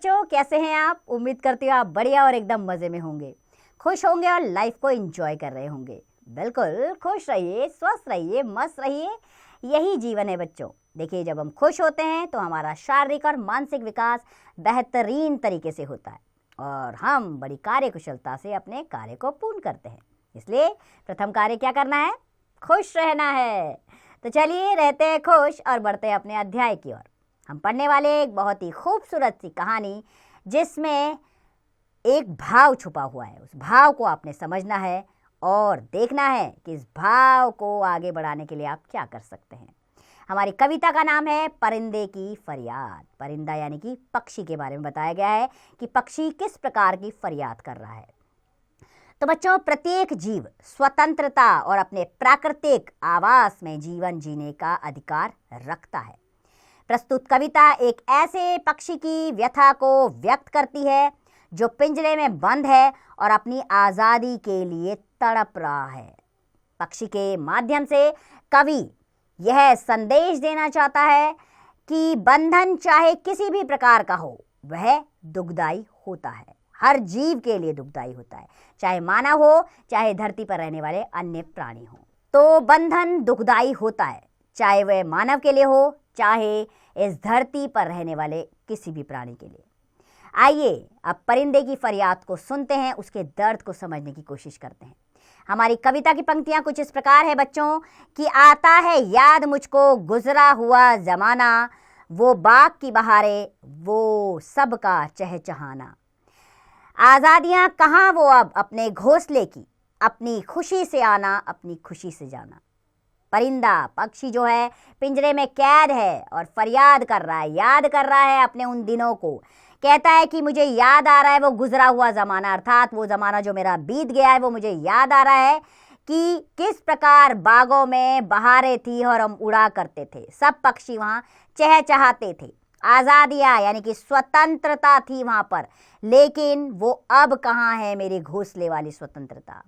बच्चों, कैसे हैं आप? उम्मीद करती हूँ आप बढ़िया और एकदम मज़े में होंगे, खुश होंगे और लाइफ को एंजॉय कर रहे होंगे। बिल्कुल खुश रहिए, स्वस्थ रहिए, मस्त रहिए, यही जीवन है बच्चों। देखिए, जब हम खुश होते हैं तो हमारा शारीरिक और मानसिक विकास बेहतरीन तरीके से होता है और हम बड़ी कार्यकुशलता से अपने कार्य को पूर्ण करते हैं। इसलिए प्रथम कार्य क्या करना है? खुश रहना है। तो चलिए रहते हैं खुश और बढ़ते हैं अपने अध्याय की ओर। हम पढ़ने वाले एक बहुत ही खूबसूरत सी कहानी, जिसमें एक भाव छुपा हुआ है। उस भाव को आपने समझना है और देखना है कि इस भाव को आगे बढ़ाने के लिए आप क्या कर सकते हैं। हमारी कविता का नाम है परिंदे की फरियाद। परिंदा यानी कि पक्षी के बारे में बताया गया है कि पक्षी किस प्रकार की फरियाद कर रहा है। तो बच्चों, प्रत्येक जीव स्वतंत्रता और अपने प्राकृतिक आवास में जीवन जीने का अधिकार रखता है। प्रस्तुत कविता एक ऐसे पक्षी की व्यथा को व्यक्त करती है जो पिंजरे में बंद है और अपनी आज़ादी के लिए तड़प रहा है। पक्षी के माध्यम से कवि यह संदेश देना चाहता है कि बंधन चाहे किसी भी प्रकार का हो, वह दुखदाई होता है। हर जीव के लिए दुखदाई होता है, चाहे मानव हो, चाहे धरती पर रहने वाले अन्य प्राणी हो। तो बंधन दुखदाई होता है, चाहे वह मानव के लिए हो, चाहे इस धरती पर रहने वाले किसी भी प्राणी के लिए। आइए अब परिंदे की फरियाद को सुनते हैं, उसके दर्द को समझने की कोशिश करते हैं। हमारी कविता की पंक्तियां कुछ इस प्रकार है बच्चों कि आता है याद मुझको गुजरा हुआ जमाना, वो बाग की बहारें, वो सबका चहचहाना। आज़ादियाँ कहाँ वो अब अपने घोंसले की, अपनी खुशी से आना, अपनी खुशी से जाना। परिंदा पक्षी जो है पिंजरे में कैद है और फरियाद कर रहा है, याद कर रहा है अपने उन दिनों को। कहता है कि मुझे याद आ रहा है वो गुजरा हुआ ज़माना, अर्थात वो ज़माना जो मेरा बीत गया है, वो मुझे याद आ रहा है कि किस प्रकार बागों में बहारें थी और हम उड़ा करते थे। सब पक्षी वहाँ चहचहाते थे। आज़ादियाँ यानी कि स्वतंत्रता थी वहाँ पर, लेकिन वो अब कहाँ है मेरे घोंसले वाली स्वतंत्रता।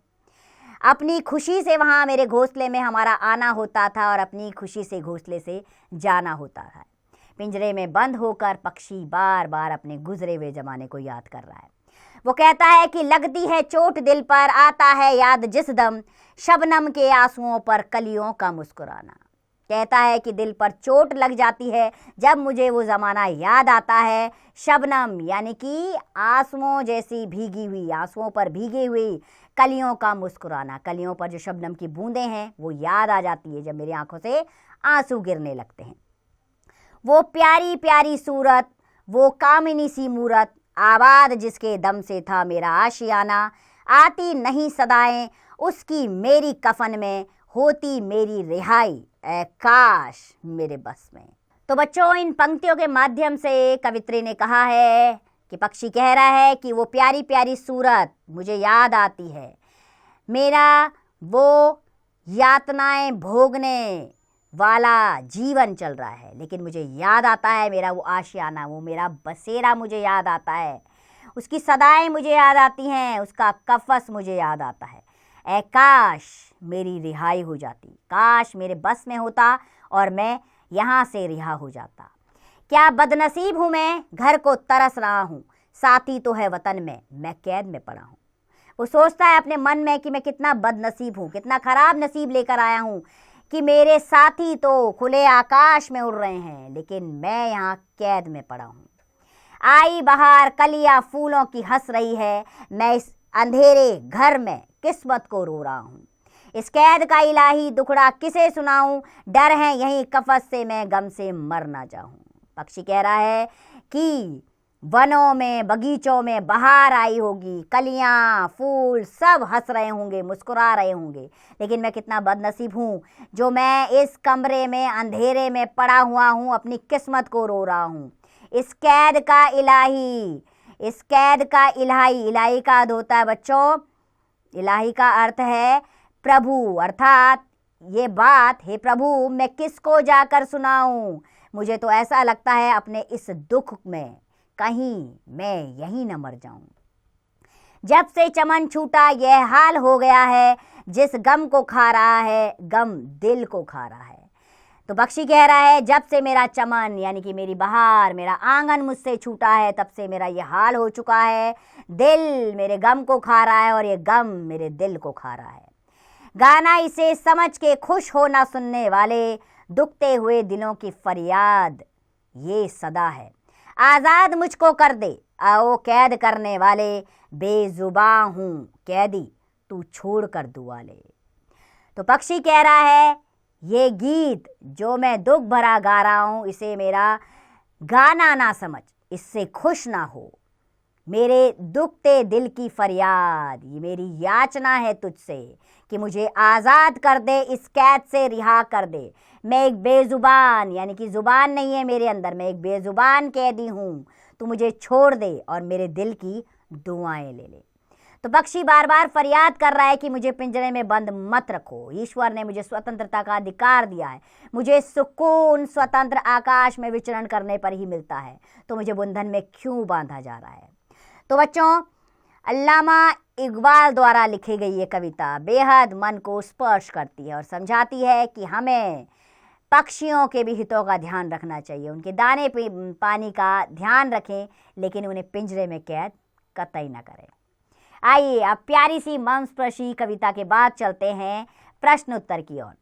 अपनी खुशी से वहाँ मेरे घोंसले में हमारा आना होता था और अपनी खुशी से घोंसले से जाना होता है। पिंजरे में बंद होकर पक्षी बार बार अपने गुजरे हुए ज़माने को याद कर रहा है। वो कहता है कि लगती है चोट दिल पर, आता है याद जिस दम, शबनम के आंसुओं पर कलियों का मुस्कुराना। कहता है कि दिल पर चोट लग जाती है जब मुझे वो ज़माना याद आता है। शबनम यानी कि आंसुओं जैसी भीगी हुई, आंसुओं पर भीगी हुई कलियों का मुस्कुराना। कलियों पर जो शबनम की बूंदें हैं वो याद आ जाती है जब मेरी आंखों से आंसू गिरने लगते हैं। वो प्यारी प्यारी सूरत, वो कामिनी सी मूरत, आबाद जिसके दम से था मेरा आशियाना। आती नहीं सदाएं उसकी मेरी कफन में, होती मेरी रिहाई ऐ काश मेरे बस में। तो बच्चों, इन पंक्तियों के माध्यम से कवित्री ने कहा है कि पक्षी कह रहा है कि वो प्यारी प्यारी सूरत मुझे याद आती है, मेरा वो यातनाएं भोगने वाला जीवन चल रहा है, लेकिन मुझे याद आता है मेरा वो आशियाना, वो मेरा बसेरा मुझे याद आता है, उसकी सदाएं मुझे याद आती हैं, उसका कफस मुझे याद आता है। ऐ काश मेरी रिहाई हो जाती, काश मेरे बस में होता और मैं यहाँ से रिहा हो जाता। क्या बदनसीब हूँ मैं, घर को तरस रहा हूँ, साथी तो है वतन में, मैं कैद में पड़ा हूँ। वो सोचता है अपने मन में कि मैं कितना बदनसीब हूँ, कितना खराब नसीब लेकर आया हूँ कि मेरे साथी तो खुले आकाश में उड़ रहे हैं, लेकिन मैं यहाँ कैद में पड़ा हूँ। आई बहार कलियाँ फूलों की हंस रही है, मैं इस अंधेरे घर में किस्मत को रो रहा हूँ। इस कैद का इलाही दुखड़ा किसे सुनाऊं, डर है यहीं कफस से मैं गम से मर ना जाऊं। पक्षी कह रहा है कि वनों में, बगीचों में बहार आई होगी, कलियां, फूल सब हंस रहे होंगे, मुस्कुरा रहे होंगे, लेकिन मैं कितना बदनसीब हूँ जो मैं इस कमरे में अंधेरे में पड़ा हुआ हूँ, अपनी किस्मत को रो रहा हूँ। इस कैद का इलाही, इस कैद का इलाही, इलाही का अर्थ होता है बच्चों, इलाही का अर्थ है प्रभु, अर्थात ये बात हे प्रभु मैं किसको जाकर सुनाऊं। मुझे तो ऐसा लगता है अपने इस दुख में कहीं मैं यहीं न मर जाऊं। जब से चमन छूटा यह हाल हो गया है, जिस गम को खा रहा है गम दिल को खा रहा है। तो पक्षी कह रहा है, जब से मेरा चमन यानी कि मेरी बहार, मेरा आंगन मुझसे छूटा है, तब से मेरा ये हाल हो चुका है। दिल मेरे गम को खा रहा है और ये गम मेरे दिल को खा रहा है। गाना इसे समझ के खुश हो ना सुनने वाले, दुखते हुए दिलों की फरियाद ये सदा है। आज़ाद मुझको कर दे आओ कैद करने वाले, बेजुबां हूँ कैदी तू छोड़ कर दुआ ले। तो पक्षी कह रहा है, ये गीत जो मैं दुख भरा गा रहा हूँ, इसे मेरा गाना ना समझ, इससे खुश ना हो। मेरे दुखते दिल की फरियाद ये मेरी याचना है तुझसे कि मुझे आज़ाद कर दे, इस कैद से रिहा कर दे। मैं एक बेजुबान यानी कि जुबान नहीं है मेरे अंदर, मैं एक बेजुबान कैदी हूँ, तू मुझे छोड़ दे और मेरे दिल की दुआएं ले ले। तो पक्षी बार बार फरियाद कर रहा है कि मुझे पिंजरे में बंद मत रखो। ईश्वर ने मुझे स्वतंत्रता का अधिकार दिया है, मुझे सुकून स्वतंत्र आकाश में विचरण करने पर ही मिलता है, तो मुझे बंधन में क्यों बांधा जा रहा है। तो बच्चों, अल्लामा इकबाल द्वारा लिखी गई ये कविता बेहद मन को स्पर्श करती है और समझाती है कि हमें पक्षियों के भी हितों का ध्यान रखना चाहिए, उनके दाने पानी का ध्यान रखें, लेकिन उन्हें पिंजरे में कैद कतई न करें। आइए अब प्यारी सी मर्मस्पर्शी कविता के बाद चलते हैं प्रश्न उत्तर की ओर।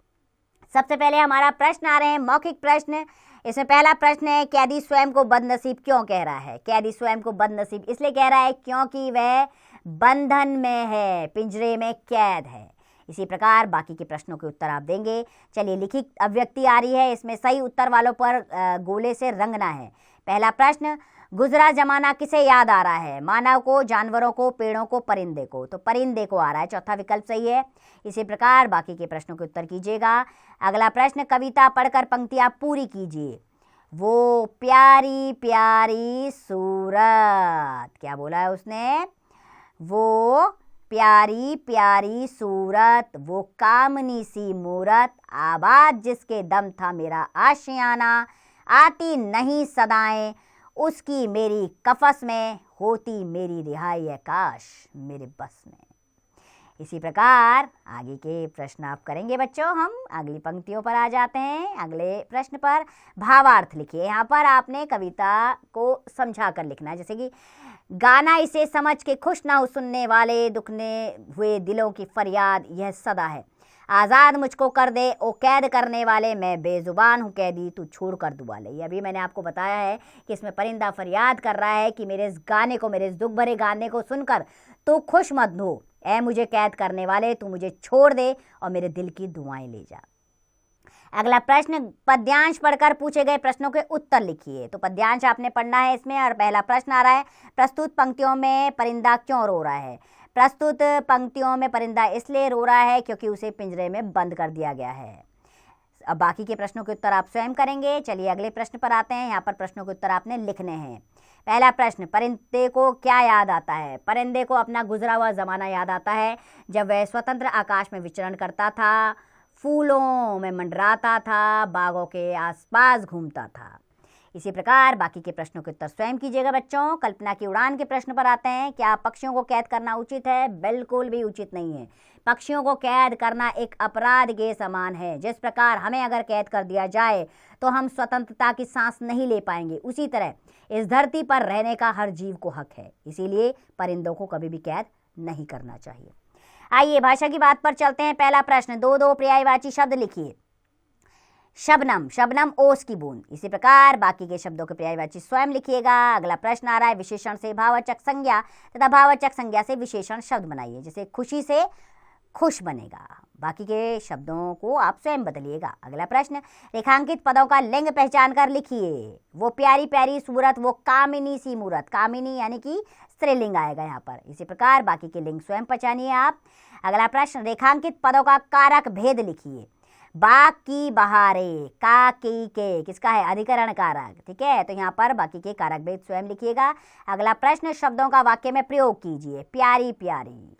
सबसे पहले हमारा प्रश्न आ रहे हैं मौखिक प्रश्न। इसमें पहला प्रश्न है, कैदी स्वयं को बदनसीब क्यों कह रहा है। कैदी स्वयं को बदनसीब इसलिए कह रहा है क्योंकि वह बंधन में है, पिंजरे में कैद है। इसी प्रकार बाकी के प्रश्नों के उत्तर आप देंगे। चलिए, लिखित अभिव्यक्ति आ रही है, इसमें सही उत्तर वालों पर गोले से रंगना है। पहला प्रश्न, गुजरा जमाना किसे याद आ रहा है। मानव को, जानवरों को, पेड़ों को, परिंदे को। तो परिंदे को आ रहा है, चौथा विकल्प सही है। इसी प्रकार बाकी के प्रश्नों के उत्तर कीजिएगा। अगला प्रश्न, कविता पढ़कर पंक्तियां पूरी कीजिए। वो प्यारी प्यारी सूरत, क्या बोला है उसने, वो प्यारी प्यारी सूरत, वो कामनी सी मूरत, आबाद जिसके दम था मेरा आशियाना, आती नहीं सदाएं उसकी मेरी कफस में, होती मेरी रिहाई है काश मेरे बस में। इसी प्रकार आगे के प्रश्न आप करेंगे बच्चों। हम अगली पंक्तियों पर आ जाते हैं। अगले प्रश्न पर भावार्थ लिखिए। यहाँ पर आपने कविता को समझा कर लिखना है, जैसे कि गाना इसे समझ के खुश ना हो सुनने वाले, दुखने हुए दिलों की फरियाद यह सदा है। आज़ाद मुझको कर दे ओ कैद करने वाले, मैं बेजुबान हूँ कैदी तू छोड़ कर दुआ ले। अभी मैंने आपको बताया है कि इसमें परिंदा फरियाद कर रहा है कि मेरे इस गाने को, मेरे इस दुख भरे गाने को सुनकर तू खुश मत हो, ऐ मुझे कैद करने वाले, तू मुझे छोड़ दे और मेरे दिल की दुआएं ले जा। अगला प्रश्न, पद्यांश पढ़कर पूछे गए प्रश्नों के उत्तर लिखिए। तो पद्यांश आपने पढ़ना है इसमें। और पहला प्रश्न आ रहा है, प्रस्तुत पंक्तियों में परिंदा क्यों रो रहा है। प्रस्तुत पंक्तियों में परिंदा इसलिए रो रहा है क्योंकि उसे पिंजरे में बंद कर दिया गया है। अब बाकी के प्रश्नों के उत्तर आप स्वयं करेंगे। चलिए अगले प्रश्न पर आते हैं। यहाँ पर प्रश्नों के उत्तर आपने लिखने हैं। पहला प्रश्न, परिंदे को क्या याद आता है। परिंदे को अपना गुजरा हुआ ज़माना याद आता है, जब वह स्वतंत्र आकाश में विचरण करता था, फूलों में मंडराता था, बागों के आसपास घूमता था। इसी प्रकार बाकी के प्रश्नों के उत्तर स्वयं कीजिएगा बच्चों। कल्पना की उड़ान के प्रश्न पर आते हैं। क्या पक्षियों को कैद करना उचित है। बिल्कुल भी उचित नहीं है। पक्षियों को कैद करना एक अपराध के समान है। जिस प्रकार हमें अगर कैद कर दिया जाए तो हम स्वतंत्रता की सांस नहीं ले पाएंगे, उसी तरह इस धरती पर रहने का हर जीव को हक है। इसीलिए परिंदों को कभी भी कैद नहीं करना चाहिए। आइए भाषा की बात पर चलते हैं। पहला प्रश्न, दो दो पर्यायवाची शब्द लिखिए। शबनम, शबनम ओस की बूंद। इसी प्रकार बाकी के शब्दों के पर्यायवाची स्वयं लिखिएगा। अगला प्रश्न आ रहा है, विशेषण से भाववाचक संज्ञा तथा भाववाचक संज्ञा से विशेषण शब्द बनाइए। जैसे खुशी से खुश बनेगा। बाकी के शब्दों को आप स्वयं बदलिएगा। अगला प्रश्न, रेखांकित पदों का लिंग पहचान कर लिखिए। वो प्यारी प्यारी सूरत, वो कामिनी सी मूरत। कामिनी यानी कि स्त्रीलिंग आएगा यहाँ पर। इसी प्रकार बाकी के लिंग स्वयं पहचानिए आप। अगला प्रश्न, रेखांकित पदों का कारक भेद लिखिए। बाग की बहारे, का की के किसका है, अधिकरण कारक। ठीक है, तो यहाँ पर बाकी के कारक भेद स्वयं लिखिएगा। अगला प्रश्न, शब्दों का वाक्य में प्रयोग कीजिए। प्यारी प्यारी,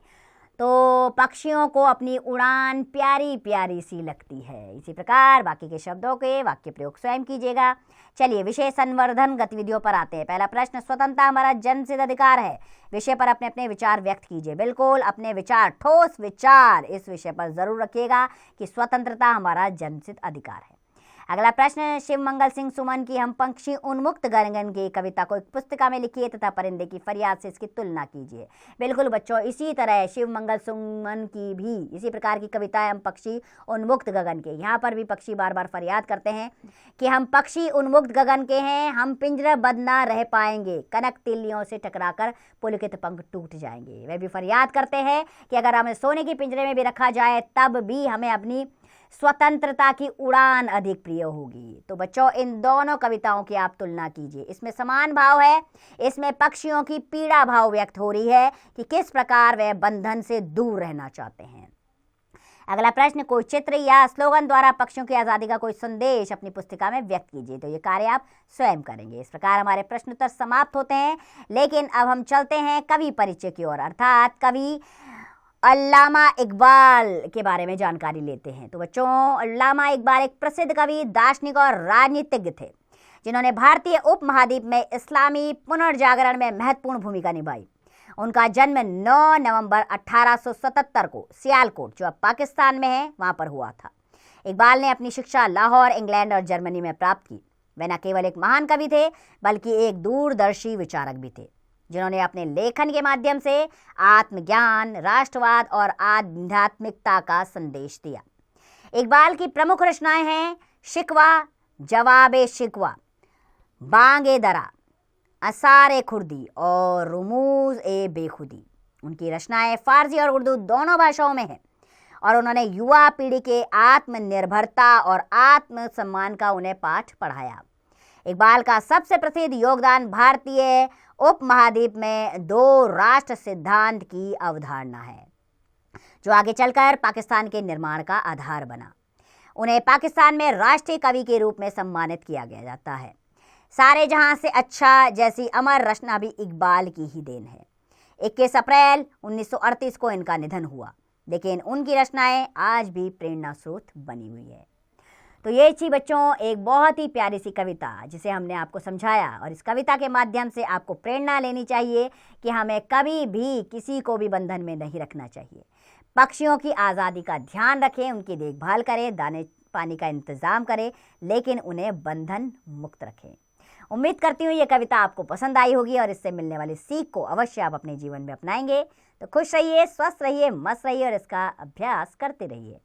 तो पक्षियों को अपनी उड़ान प्यारी प्यारी सी लगती है। इसी प्रकार बाकी के शब्दों के वाक्य प्रयोग स्वयं कीजिएगा। चलिए विषय संवर्धन गतिविधियों पर आते हैं। पहला प्रश्न, स्वतंत्रता हमारा जन्मसिद्ध अधिकार है। विषय पर अपने अपने विचार व्यक्त कीजिए। बिल्कुल अपने विचार, ठोस विचार इस विषय पर जरूर रखिएगा कि स्वतंत्रता हमारा जन्मसिद्ध अधिकार है। अगला प्रश्न, शिव मंगल सिंह सुमन की हम पंक्षी उन्मुक्त गगन की कविता को एक पुस्तिका में लिखिए तथा परिंदे की फरियाद से इसकी तुलना कीजिए। बिल्कुल बच्चों, इसी तरह शिव मंगल सुमन की भी इसी प्रकार की कविता है हम पक्षी उन्मुक्त गगन के। यहाँ पर भी पक्षी बार बार फरियाद करते हैं कि हम पक्षी उन्मुक्त गगन के हैं, हम पिंजराबद्ध ना रह पाएंगे, कनक तिल्लियों से टकराकर पुलकित पंख टूट जाएंगे। वे भी फरियाद करते हैं कि अगर हमें सोने के पिंजरे में भी रखा जाए तब भी हमें अपनी स्वतंत्रता की उड़ान अधिक प्रिय होगी। तो बच्चों, इन दोनों कविताओं की आप तुलना कीजिए। इसमें समान भाव है, इसमें पक्षियों की पीड़ा भाव व्यक्त हो रही है कि किस प्रकार वे बंधन से दूर रहना चाहते हैं। अगला प्रश्न, कोई चित्र या स्लोगन द्वारा पक्षियों की आज़ादी का कोई संदेश अपनी पुस्तिका में व्यक्त कीजिए। तो ये कार्य आप स्वयं करेंगे। इस प्रकार हमारे प्रश्न उत्तर समाप्त होते हैं। लेकिन अब हम चलते हैं कवि परिचय की ओर, अर्थात कवि अल्लामा इकबाल के बारे में जानकारी लेते हैं। तो बच्चों, अल्लामा इकबाल एक प्रसिद्ध कवि, दार्शनिक और राजनीतिज्ञ थे जिन्होंने भारतीय उपमहाद्वीप में इस्लामी पुनर्जागरण में महत्वपूर्ण भूमिका निभाई। उनका जन्म 9 नवंबर 1877 को सियालकोट, जो अब पाकिस्तान में है, वहां पर हुआ था। इकबाल ने अपनी शिक्षा लाहौर, इंग्लैंड और जर्मनी में प्राप्त की। वे न केवल एक महान कवि थे बल्कि एक दूरदर्शी विचारक भी थे, जिन्होंने अपने लेखन के माध्यम से आत्मज्ञान, राष्ट्रवाद और आध्यात्मिकता का संदेश दिया। इकबाल की प्रमुख रचनाएं हैं शिकवा, जवाबे शिकवा, बांगे दरा, असारे खुर्दी और रुमूज ए बेखुदी। उनकी रचनाएं फारसी और उर्दू दोनों भाषाओं में हैं और उन्होंने युवा पीढ़ी के आत्मनिर्भरता और आत्मसम्मान का उन्हें पाठ पढ़ाया। इकबाल का सबसे प्रसिद्ध योगदान भारतीय उपमहाद्वीप में 2 राष्ट्र सिद्धांत की अवधारणा है, जो आगे चलकर पाकिस्तान के निर्माण का आधार बना। उन्हें पाकिस्तान में राष्ट्रीय कवि के रूप में सम्मानित किया गया जाता है। सारे जहां से अच्छा जैसी अमर रचना भी इकबाल की ही देन है। 21 अप्रैल 1938 को इनका निधन हुआ, लेकिन उनकी रचनाएं आज भी प्रेरणा स्रोत बनी हुई है। तो ये थी बच्चों एक बहुत ही प्यारी सी कविता जिसे हमने आपको समझाया, और इस कविता के माध्यम से आपको प्रेरणा लेनी चाहिए कि हमें कभी भी किसी को भी बंधन में नहीं रखना चाहिए। पक्षियों की आज़ादी का ध्यान रखें, उनकी देखभाल करें, दाने पानी का इंतज़ाम करें, लेकिन उन्हें बंधन मुक्त रखें। उम्मीद करती हूँ ये कविता आपको पसंद आई होगी और इससे मिलने वाली सीख को अवश्य आप अपने जीवन में अपनाएंगे। तो खुश रहिए, स्वस्थ रहिए, मस्त रहिए और इसका अभ्यास करते रहिए।